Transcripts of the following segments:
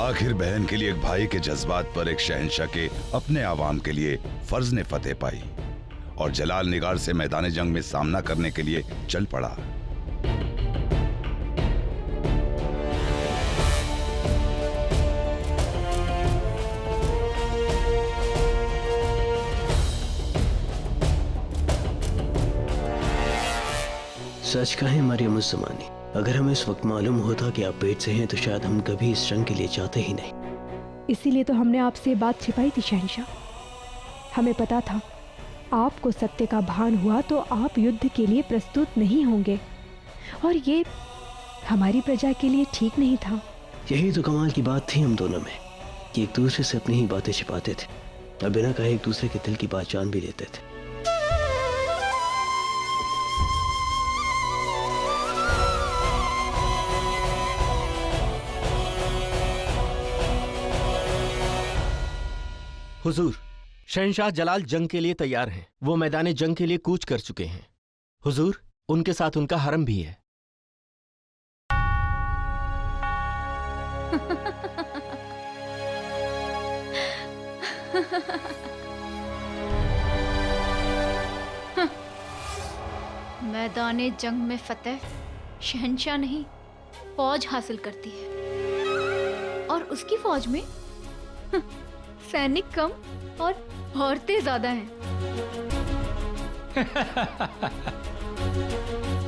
आखिर बहन के लिए एक भाई के जज्बात पर एक शहंशाह के अपने आवाम के लिए फर्ज ने फतेह पाई और जलाल निगार से मैदान जंग में सामना करने के लिए चल पड़ा। सच कहें मरियम उस ज़मानी, अगर हमें इस वक्त मालूम होता कि आप पेट से हैं तो शायद हम कभी इस जंग के लिए जाते ही नहीं। इसीलिए तो हमने आपसे बात छिपाई थी शहंशाह। हमें पता था आपको सत्य का भान हुआ तो आप युद्ध के लिए प्रस्तुत नहीं होंगे, और ये हमारी प्रजा के लिए ठीक नहीं था। यही तो कमाल की बात थी हम दोनों में कि एक दूसरे से अपनी ही बातें छिपाते थे और बिना कहे एक दूसरे के दिल की बात जान भी लेते थे। हुजूर, शहंशाह जलाल जंग के लिए तैयार हैं। वो मैदान जंग के लिए कूच कर चुके हैं। हुजूर, उनके साथ उनका हरम भी है। मैदान जंग में फतेह शहंशाह नहीं, फौज हासिल करती है, और उसकी फौज में सैनिक कम और औरतें ज्यादा हैं।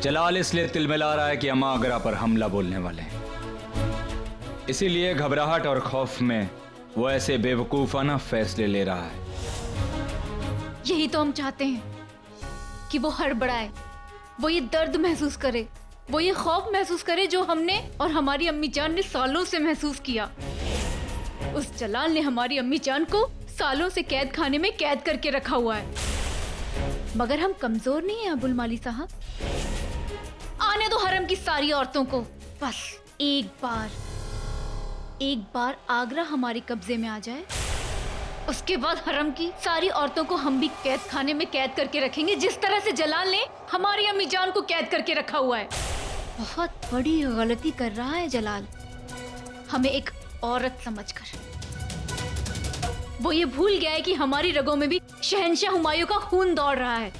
जलाल इसलिए तिलमिला रहा है कि हम आगरा पर हमला बोलने वाले हैं, इसीलिए घबराहट और खौफ में वो ऐसे बेवकूफाना फैसले ले रहा है। यही तो हम चाहते हैं कि वो हड़बड़ाए, वो ये दर्द महसूस करे, वो ये खौफ महसूस करे जो हमने और हमारी अम्मी जान ने सालों से महसूस किया। उस जलाल ने हमारी अम्मी जान को सालों से कैद खाने में कैद करके रखा हुआ है। मगर हम कमजोर नहीं हैं अबुल माली साहब। आने दो हरम की सारी औरतों को, बस एक बार आगरा हमारे कब्जे में आ जाए, उसके बाद हरम की सारी औरतों को हम भी कैद खाने में कैद करके रखेंगे, जिस तरह से जलाल ने हमारी अम्मी जान को कैद करके रखा हुआ है। बहुत बड़ी गलती कर रहा है जलाल, हमें एक औरत समझकर। वो ये भूल गया है कि हमारी रगों में भी शहंशाह हुमायूं का खून दौड़ रहा है।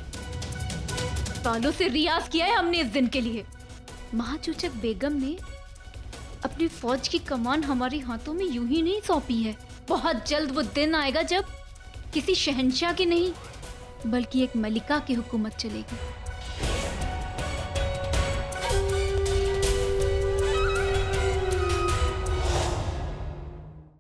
सालों से रियाज किया है हमने इस दिन के लिए। महाचूचक बेगम ने अपनी फौज की कमान हमारे हाथों में यूं ही नहीं सौंपी है। बहुत जल्द वो दिन आएगा जब किसी शहंशाह की नहीं बल्कि एक मलिका की हुकूमत चलेगी।